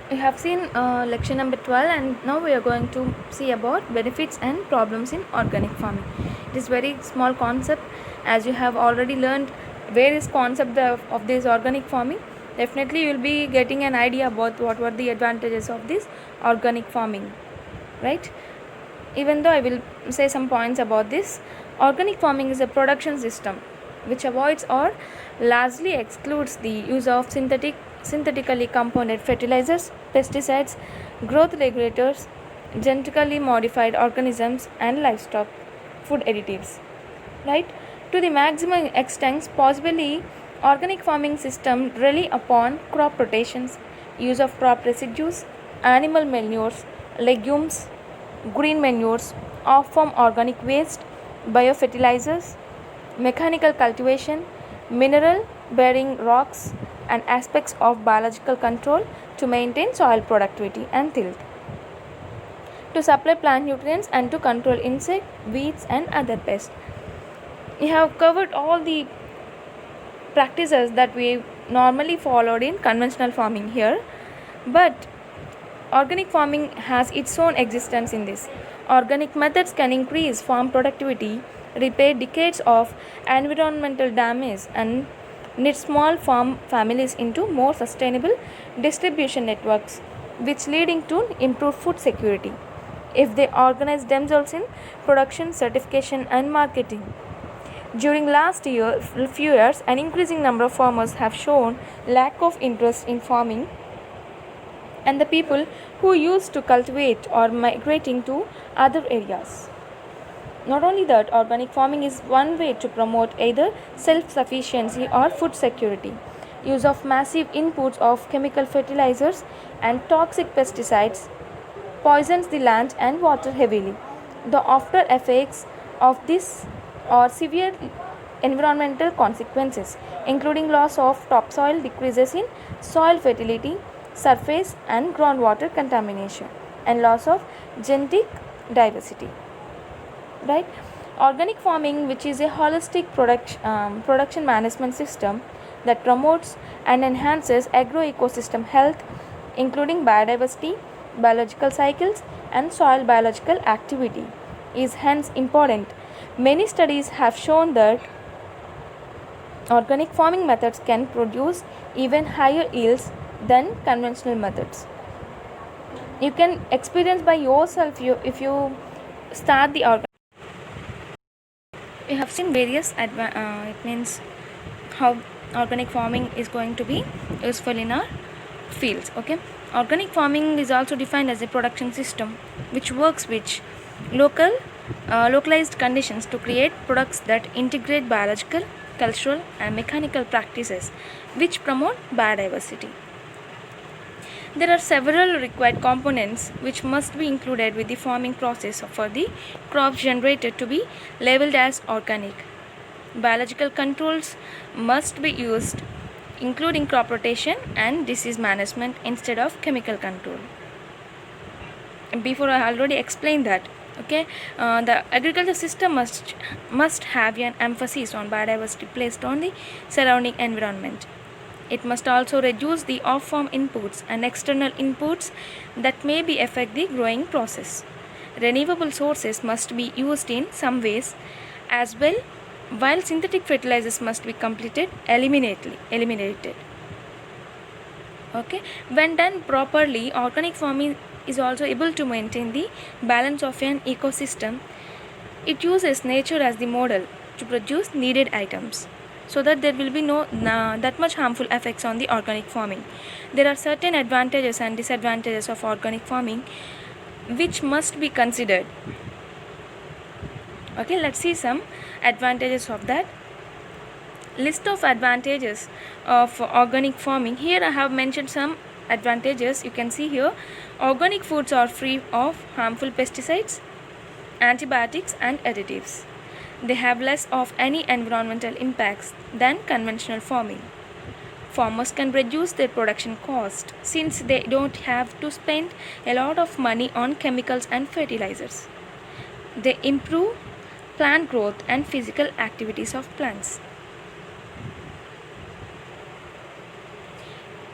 We have seen lecture number 12, and now we are going to see about benefits and problems in organic farming. It is very small concept, as you have already learned various concepts of this organic farming. Definitely you will be getting an idea about what were the advantages of this organic farming, right? Even though I will say some points about this, organic farming is a production system which avoids or largely excludes the use of synthetically compounded fertilizers, pesticides, growth regulators, genetically modified organisms, and livestock food additives. Right? To the maximum extent possibly, organic farming system rely upon crop rotations, use of crop residues, animal manures, legumes, green manures, off-farm organic waste, biofertilizers, mechanical cultivation, mineral-bearing rocks, and aspects of biological control to maintain soil productivity and tilth, to supply plant nutrients, and to control insect, weeds, and other pests. We have covered all the practices that we normally followed in conventional farming here, but organic farming has its own existence in this. Organic methods can increase farm productivity, repair decades of environmental damage, and knit small farm families into more sustainable distribution networks, which leading to improved food security if they organize themselves in production, certification, and marketing. During last few years, an increasing number of farmers have shown lack of interest in farming, and the people who used to cultivate are migrating to other areas. Not only that, organic farming is one way to promote either self-sufficiency or food security. Use of massive inputs of chemical fertilizers and toxic pesticides poisons the land and water heavily. The after effects of this are severe environmental consequences, including loss of topsoil, decreases in soil fertility, surface and groundwater contamination, and loss of genetic diversity. Right? Organic farming, which is a holistic production management system that promotes and enhances agroecosystem health, including biodiversity, biological cycles, and soil biological activity, is hence important. Many studies have shown that organic farming methods can produce even higher yields than conventional methods. You can experience by yourself if you start the organic. We have seen various it means how organic farming is going to be useful in our fields. Okay, organic farming is also defined as a production system which works with localized conditions to create products that integrate biological, cultural, and mechanical practices which promote biodiversity. There are several required components which must be included with the farming process for the crops generated to be labeled as organic. Biological controls must be used, including crop rotation and disease management instead of chemical control. Before I already explained that. Okay, the agriculture system must have an emphasis on biodiversity placed on the surrounding environment. It must also reduce the off-farm inputs and external inputs that may be affect the growing process. Renewable sources must be used in some ways as well, while synthetic fertilizers must be eliminated. Okay, when done properly, organic farming is also able to maintain the balance of an ecosystem. It uses nature as the model to produce needed items, so that there will be no that much harmful effects on the organic farming. There are certain advantages and disadvantages of organic farming which must be considered. Okay, let's see some advantages of that. List of advantages of organic farming. Here I have mentioned some advantages. You can see here, organic foods are free of harmful pesticides, antibiotics, and additives. They have less of any environmental impacts than conventional farming. Farmers can reduce their production cost since they don't have to spend a lot of money on chemicals and fertilizers. They improve plant growth and physical activities of plants.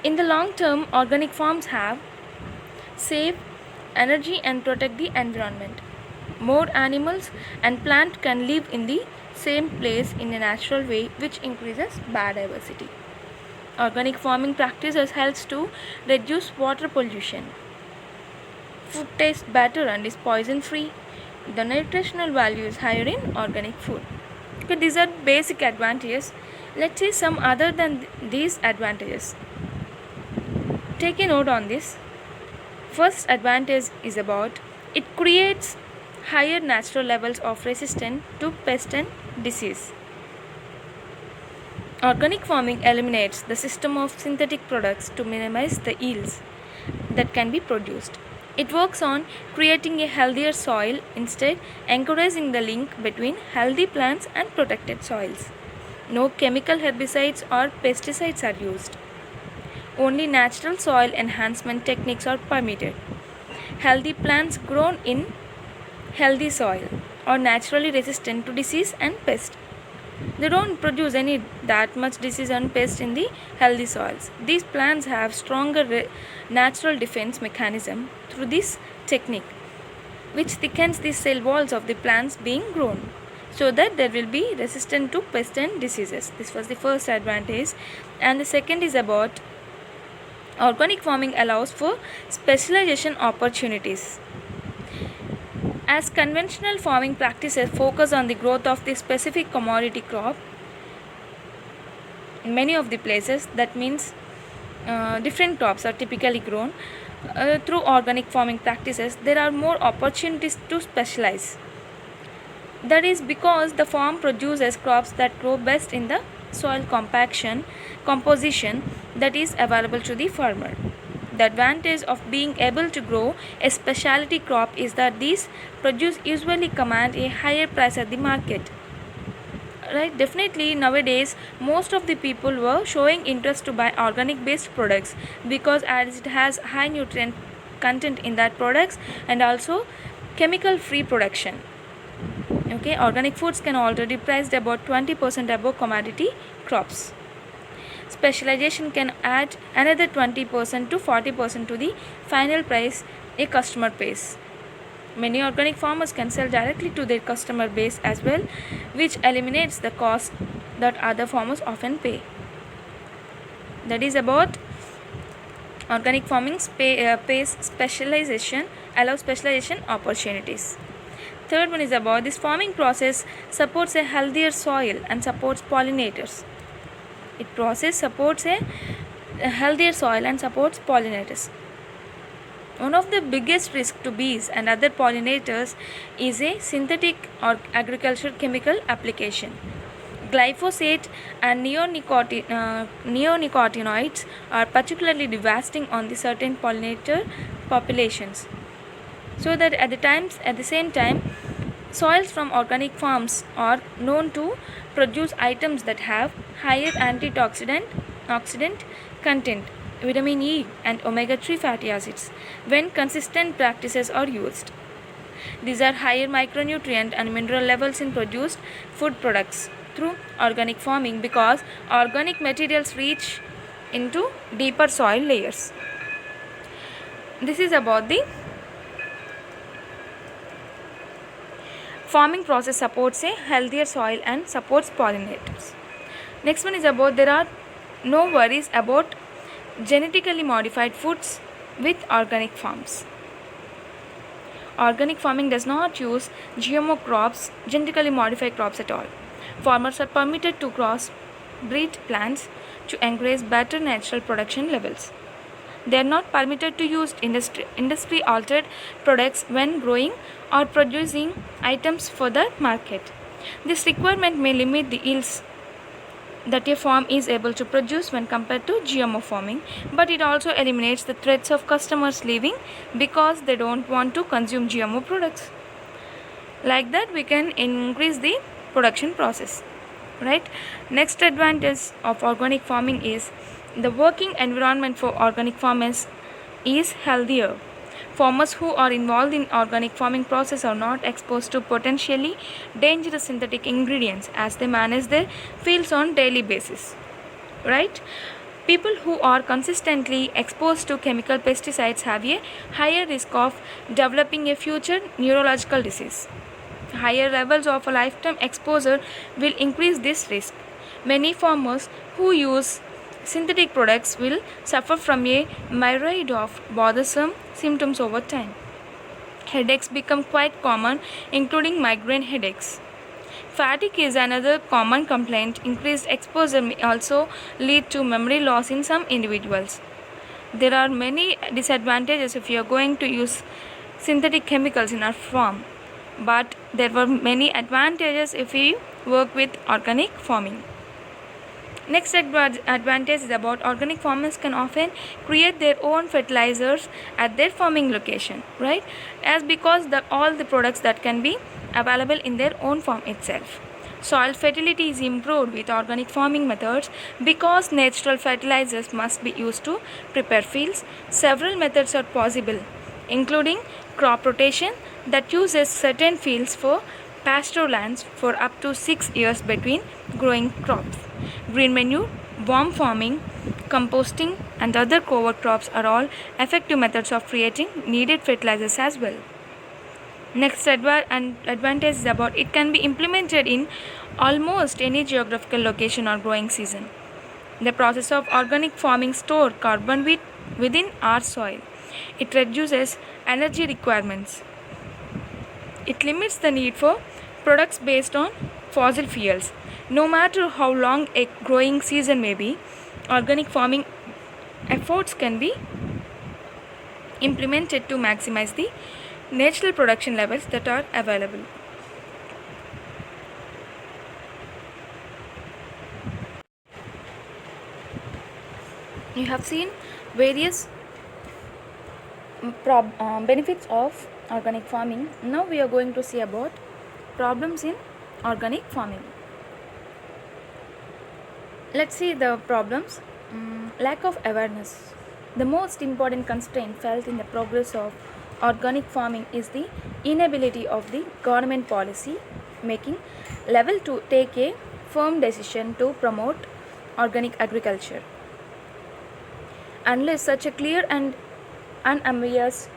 In the long term, organic farms have save energy and protect the environment. More animals and plants can live in the same place in a natural way, which increases biodiversity. Organic farming practices helps to reduce water pollution. Food tastes better and is poison free. The nutritional value is higher in organic food. Okay, these are basic advantages. Let's see some other than these advantages. Take a note on this. First advantage is about it creates higher natural levels of resistance to pest and disease. Organic farming eliminates the system of synthetic products to minimize the yields that can be produced. It works on creating a healthier soil, instead encouraging the link between healthy plants and protected soils. No chemical herbicides or pesticides are used. Only natural soil enhancement techniques are permitted. Healthy plants grown in healthy soil are naturally resistant to disease and pest. They don't produce any that much disease and pest in the healthy soils. These plants have stronger natural defense mechanism through this technique, which thickens the cell walls of the plants being grown, so that they will be resistant to pest and diseases. This was the first advantage. And the second is about organic farming allows for specialization opportunities. As conventional farming practices focus on the growth of the specific commodity crop, in many of the places, that means different crops are typically grown. Through organic farming practices, there are more opportunities to specialize. That is because the farm produces crops that grow best in the soil composition that is available to the farmer. The advantage of being able to grow a specialty crop is that these produce usually command a higher price at the market. Right, definitely nowadays most of the people were showing interest to buy organic based products, because as it has high nutrient content in that products and also chemical free production. Okay, organic foods can already priced about 20% above commodity crops. Specialization can add another 20% to 40% to the final price a customer pays. Many organic farmers can sell directly to their customer base as well, which eliminates the cost that other farmers often pay. That is about organic farming pays specialization, allows specialization opportunities. Third one is about this farming process supports a healthier soil and supports pollinators. Supports a healthier soil and supports pollinators. One of the biggest risks to bees and other pollinators is a synthetic or agricultural chemical application. Glyphosate and neonicotinoids are particularly devastating on the certain pollinator populations. So that at the same time, soils from organic farms are known to produce items that have higher antioxidant content, vitamin E and omega-3 fatty acids, when consistent practices are used. These are higher micronutrient and mineral levels in produced food products through organic farming, because organic materials reach into deeper soil layers. This is about the farming process supports a healthier soil and supports pollinators. Next one is about there are no worries about genetically modified foods with organic farms. Organic farming does not use GMO crops, genetically modified crops at all. Farmers are permitted to cross-breed plants to encourage better natural production levels. They are not permitted to use industry-altered products when growing or producing items for the market. This requirement may limit the yields that a farm is able to produce when compared to GMO farming, but it also eliminates the threats of customers leaving because they don't want to consume GMO products. Like that, we can increase the production process. Right? Next advantage of organic farming is the working environment for organic farmers is healthier. Farmers who are involved in organic farming process are not exposed to potentially dangerous synthetic ingredients as they manage their fields on daily basis. Right? People who are consistently exposed to chemical pesticides have a higher risk of developing a future neurological disease. Higher levels of a lifetime exposure will increase this risk. Many farmers who use synthetic products will suffer from a myriad of bothersome symptoms over time. Headaches become quite common, including migraine headaches. Fatigue is another common complaint. Increased exposure may also lead to memory loss in some individuals. There are many disadvantages if you are going to use synthetic chemicals in our farm, but there were many advantages if we work with organic farming. Next advantage is about organic farmers can often create their own fertilizers at their farming location, right? As because all the products that can be available in their own farm itself. Soil fertility is improved with organic farming methods because natural fertilizers must be used to prepare fields. Several methods are possible, including crop rotation that uses certain fields for pasture lands for up to 6 years between growing crops. Green manure, worm farming, composting, and other cover crops are all effective methods of creating needed fertilizers as well. Next advantage is about it can be implemented in almost any geographical location or growing season. The process of organic farming stores carbon within our soil. It reduces energy requirements. It limits the need for products based on fossil fuels. No matter how long a growing season may be, organic farming efforts can be implemented to maximize the natural production levels that are available. You have seen various benefits of organic farming. Now we are going to see about problems in organic farming. Let's see the problems. Lack of awareness. The most important constraint felt in the progress of organic farming is the inability of the government policy making level to take a firm decision to promote organic agriculture. Unless such a clear and unambiguous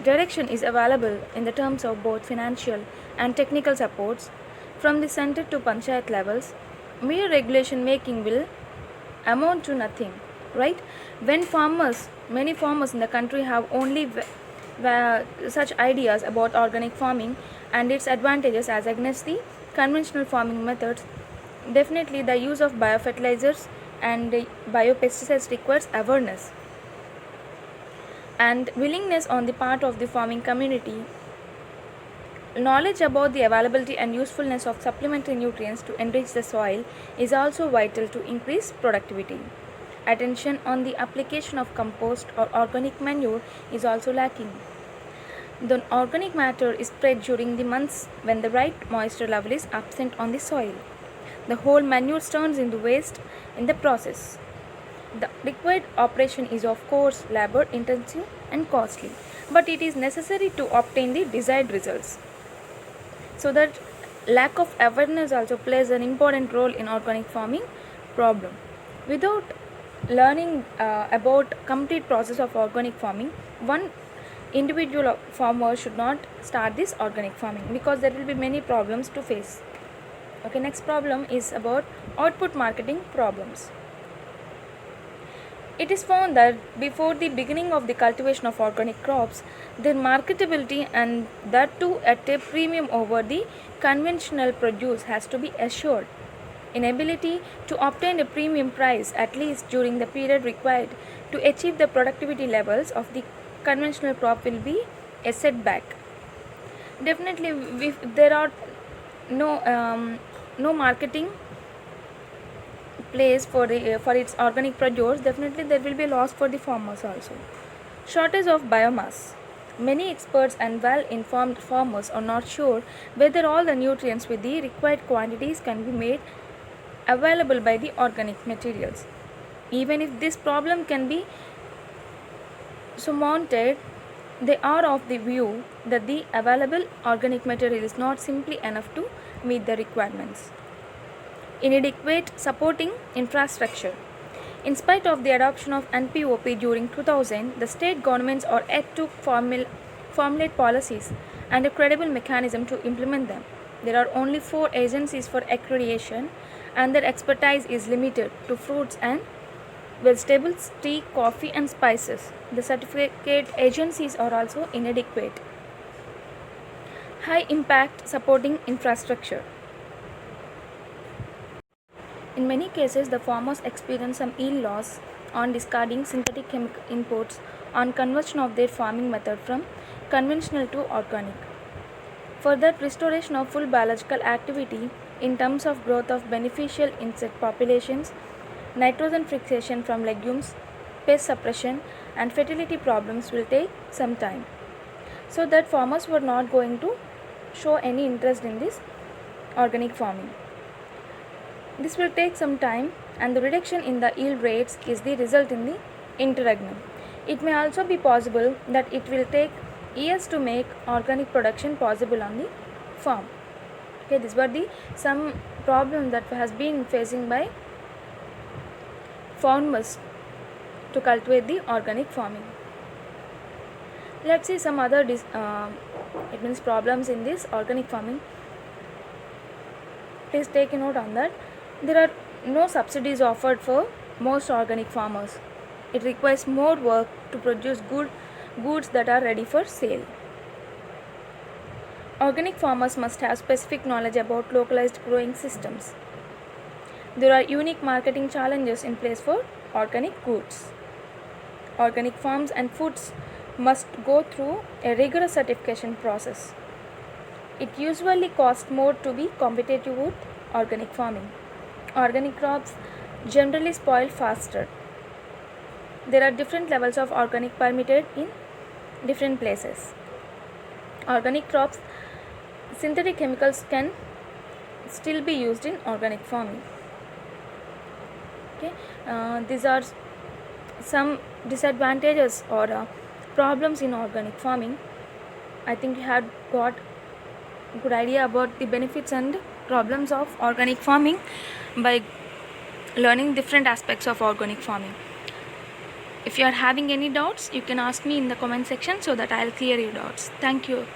direction is available in the terms of both financial and technical supports from the center to panchayat levels, mere regulation making will amount to nothing, right? When many farmers in the country have only such ideas about organic farming and its advantages as against the conventional farming methods, definitely the use of biofertilizers and biopesticides requires awareness and willingness on the part of the farming community. Knowledge about the availability and usefulness of supplementary nutrients to enrich the soil is also vital to increase productivity. Attention on the application of compost or organic manure is also lacking. The organic matter is spread during the months when the right moisture level is absent on the soil. The whole manure turns into waste in the process. The required operation is of course labor intensive and costly, but it is necessary to obtain the desired results. So that lack of awareness also plays an important role in organic farming problem. Without learning about complete process of organic farming, one individual farmer should not start this organic farming because there will be many problems to face. Okay, next problem is about output marketing problems. It is found that before the beginning of the cultivation of organic crops, their marketability and that too at a premium over the conventional produce has to be assured. Inability to obtain a premium price at least during the period required to achieve the productivity levels of the conventional crop will be a setback. Definitely, if there are no marketing place for its organic produce, definitely there will be loss for the farmers also. Shortage of biomass. Many experts and well-informed farmers are not sure whether all the nutrients with the required quantities can be made available by the organic materials. Even if this problem can be surmounted, they are of the view that the available organic material is not simply enough to meet the requirements. Inadequate supporting infrastructure. In spite of the adoption of NPOP during 2000, the state governments are yet to formulate policies and a credible mechanism to implement them. There are only 4 agencies for accreditation, and their expertise is limited to fruits and vegetables, tea, coffee, and spices. The certificate agencies are also inadequate. High impact supporting infrastructure. In many cases, the farmers experience some yield loss on discarding synthetic chemical inputs on conversion of their farming method from conventional to organic. For that restoration of full biological activity in terms of growth of beneficial insect populations, nitrogen fixation from legumes, pest suppression, and fertility problems will take some time. So that farmers were not going to show any interest in this organic farming. This will take some time, and the reduction in the yield rates is the result in the interregnum. It may also be possible that it will take years to make organic production possible on the farm. Okay, these were the some problems that has been facing by farmers to cultivate the organic farming. Let's see some other problems in this organic farming. Please take a note on that. There are no subsidies offered for most organic farmers. It requires more work to produce goods that are ready for sale. Organic farmers must have specific knowledge about localized growing systems. There are unique marketing challenges in place for organic goods. Organic farms and foods must go through a rigorous certification process. It usually costs more to be competitive with organic farming. Organic crops generally spoil faster. There are different levels of organic permitted in different places. Organic crops, synthetic chemicals can still be used in organic farming. Okay, these are some disadvantages or problems in organic farming. I think you had got a good idea about the benefits and problems of organic farming by learning different aspects of organic farming. If you are having any doubts, you can ask me in the comment section so that I'll clear your doubts. Thank you.